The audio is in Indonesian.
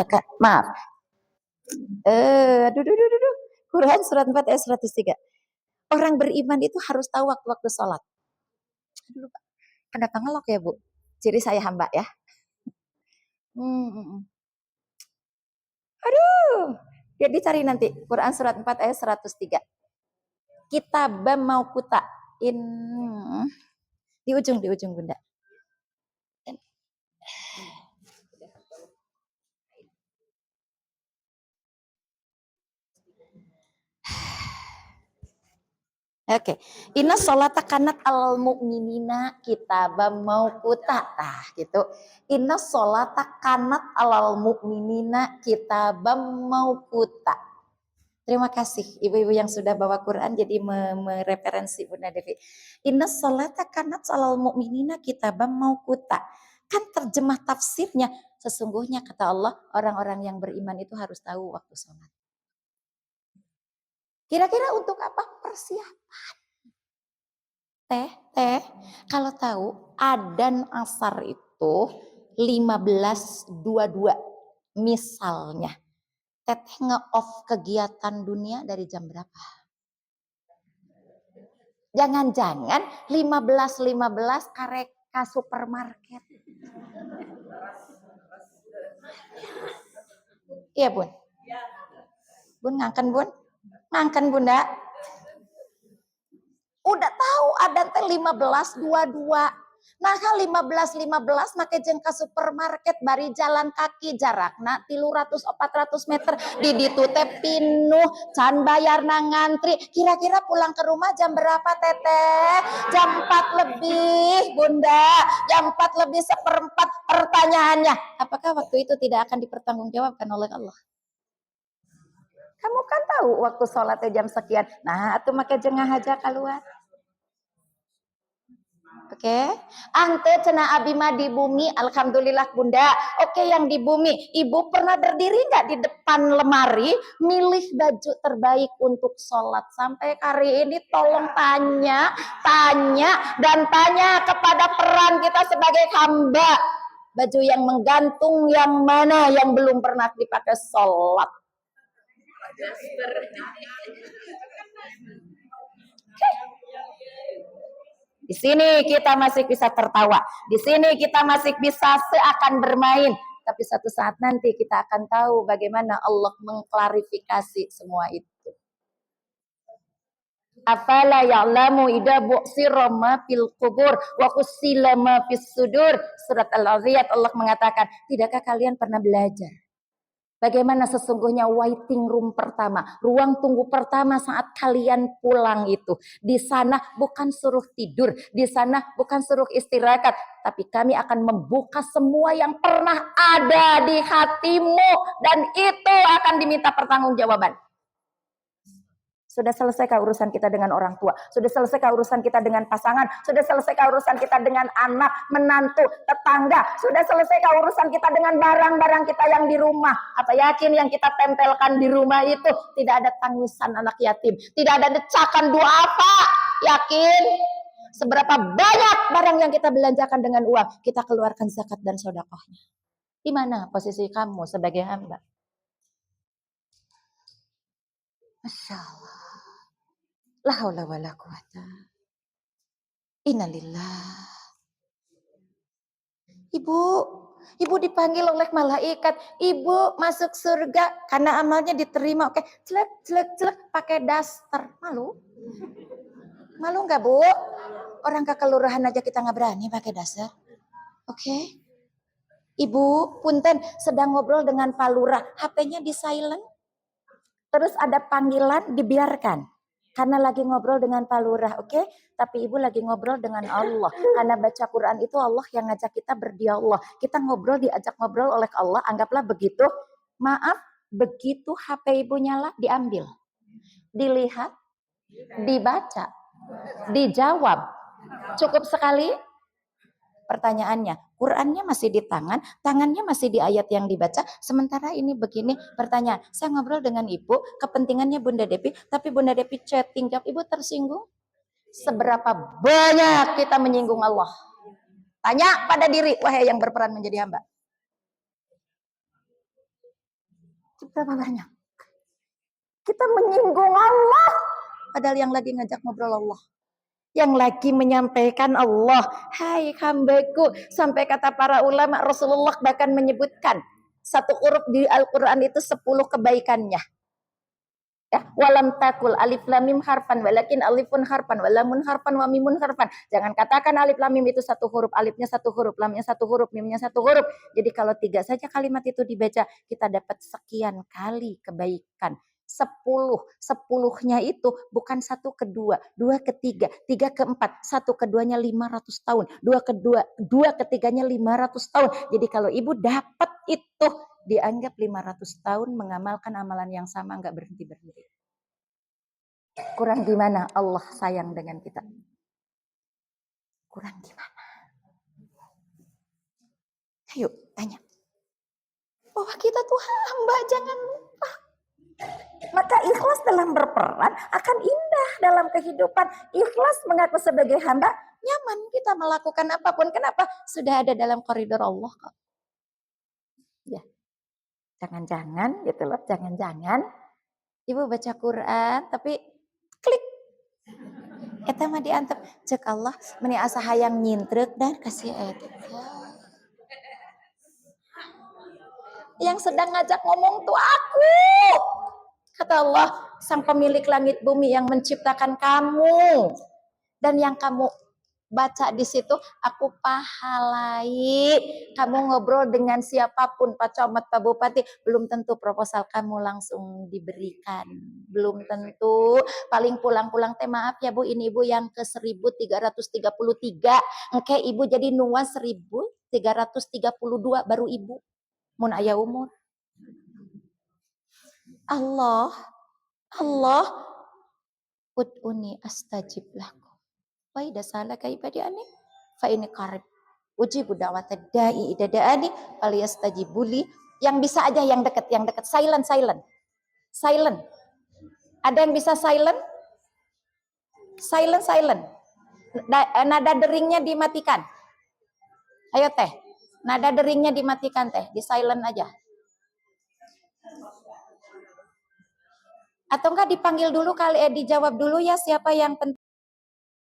Kak. Maaf. Aduh, aduh, aduh, aduh. Quran surat 4 ayat 103. Orang beriman itu harus tahu waktu-waktu sholat. Aduh, lupa. Kenapa ngelok ya, Bu? Jadi saya hamba ya. Aduh. Ya dicari nanti. Quran surat 4 ayat 103. Kitabam mau kuta. Di ujung Bunda. Oke, inna sholata kanat al mu'minina kitabam mauquta, gitu. Inna sholata kanat al mu'minina kitabam mauquta. Terima kasih ibu-ibu yang sudah bawa Quran jadi mereferensi Bunda Devi. Inna sholata kanat al mu'minina kitabam mauquta. Kan terjemah tafsirnya sesungguhnya kata Allah orang-orang yang beriman itu harus tahu waktu sholat. Kira-kira untuk apa? Persiapan. Teh, kalau tahu adzan asar itu 15.22 misalnya. Teteh nge-off kegiatan dunia dari jam berapa? Jangan-jangan 15.15 kareka supermarket. Iya Bun. Bun ngangken Bun. Ngangken Bunda. Udah tahu adzan teh 15.22. Nah, 15.15 make jeung ka supermarket bari jalan kaki jarakna 300-400 meter di ditu teh pinuh can bayarna ngantri. Kira-kira pulang ke rumah jam berapa Teteh? Jam 4 lebih Bunda. Jam 4 lebih seperempat. Pertanyaannya, apakah waktu itu tidak akan dipertanggungjawabkan oleh Allah? Kamu kan tahu waktu sholatnya jam sekian. Nah, atuh make jengah aja keluar. Oke, ante cena abima di bumi, alhamdulillah Bunda. Oke, yang di bumi, Ibu pernah berdiri nggak di depan lemari, milih baju terbaik untuk sholat sampai hari ini? Tolong tanya kepada peran kita sebagai hamba, baju yang menggantung yang mana yang belum pernah dipakai sholat? Di sini kita masih bisa tertawa. Di sini kita masih bisa seakan bermain. Tapi satu saat nanti kita akan tahu bagaimana Allah mengklarifikasi semua itu. Afala ya'lamu idza bu'sira ma fil qubur wa qusila ma fis sudur. Surat Al-Adhiyat Allah mengatakan, tidakkah kalian pernah belajar bagaimana sesungguhnya waiting room pertama, ruang tunggu pertama saat kalian pulang itu. Di sana bukan suruh tidur, di sana bukan suruh istirahat, tapi kami akan membuka semua yang pernah ada di hatimu dan itu akan diminta pertanggungjawaban. Sudah selesaikah urusan kita dengan orang tua? Sudah selesaikah urusan kita dengan pasangan? Sudah selesaikah urusan kita dengan anak, menantu, tetangga? Sudah selesaikah urusan kita dengan barang-barang kita yang di rumah? Apa yakin yang kita tempelkan di rumah itu tidak ada tangisan anak yatim? Tidak ada decakan doa apa? Yakin? Seberapa banyak barang yang kita belanjakan dengan uang, kita keluarkan zakat dan sedekahnya. Di mana posisi kamu sebagai hamba? Masya Allah. La haula wala quwata. Innalillah. Ibu dipanggil oleh malaikat. Ibu masuk surga karena amalnya diterima. Oke, celek pakai daster. Malu? Malu nggak Bu? Orang ke kelurahan aja kita nggak berani pakai daster. Oke. Ibu, punten sedang ngobrol dengan Pak Lurah, HP-nya di silent. Terus ada panggilan dibiarkan. Karena lagi ngobrol dengan Pak Lurah, oke? Tapi ibu lagi ngobrol dengan Allah. Karena baca Quran itu Allah yang ngajak kita berdialog. Kita ngobrol, diajak ngobrol oleh Allah. Anggaplah begitu. Maaf, begitu HP ibu nyala, diambil. Dilihat, dibaca, dijawab. Cukup sekali? Pertanyaannya, Qurannya masih di tangan, tangannya masih di ayat yang dibaca, sementara ini begini, pertanyaan, saya ngobrol dengan ibu, kepentingannya Bunda Devi, tapi Bunda Devi chatting, ibu tersinggung? Seberapa banyak kita menyinggung Allah? Tanya pada diri, wahai yang berperan menjadi hamba. Berapa banyak? Kita menyinggung Allah. Padahal yang lagi ngajak ngobrol Allah. Yang lagi menyampaikan Allah. Hai hambaku. Sampai kata para ulama, Rasulullah bahkan menyebutkan satu huruf di Al-Quran itu 10 kebaikannya. Ya, walam takul alif lam mim harfan walakin alifun harfan walamun harfan wa mimun harfan. Jangan katakan alif lam mim itu satu huruf, alifnya satu huruf, lamnya satu huruf, mimnya satu huruf. Jadi kalau 3 saja kalimat itu dibaca, kita dapat sekian kali kebaikan. 10nya itu bukan 1 ke 2, 2 ke 3, 3 ke 4, 1 ke 2-nya 500 tahun, 2 ke 3-nya 500 tahun. Jadi kalau ibu dapat itu, dianggap 500 tahun mengamalkan amalan yang sama, nggak berhenti-berhenti. Kurang gimana Allah sayang dengan kita? Kurang gimana? Ayo tanya. Bahwa kita tuh hamba, jangan lupa. Maka ikhlas dalam berperan akan indah dalam kehidupan. Ikhlas mengaku sebagai hamba, nyaman kita melakukan apapun. Kenapa? Sudah ada dalam koridor Allah kok. Ya. Jangan-jangan gitu loh, jangan-jangan ibu baca Quran tapi klik. Eta mah diantep cek Allah meni asa hayang nyintrek dan kasih eta. Yang sedang ngajak ngomong tuh aku. Kata Allah, sang pemilik langit bumi yang menciptakan kamu. Dan yang kamu baca di situ, aku pahalai. Kamu ngobrol dengan siapapun, Pak Camat, Pak Bupati, belum tentu proposal kamu langsung diberikan. Belum tentu. Paling pulang-pulang teh maaf ya Bu, ini Ibu yang ke 1333. Engke Ibu jadi nua 1332 baru Ibu. Mun aya umur. Allah ud'uni astajib lakum. Wa idza salaka ibadi anni fa inni qarib. Ujibu da'watad da'i idza da'ani falyastajibuli. Yang bisa aja yang dekat, silent. Ada yang bisa silent? Silent. Nada deringnya dimatikan. Ayo teh. Nada deringnya dimatikan teh, di silent aja. Atau enggak dipanggil dulu kali dijawab dulu ya siapa yang penting.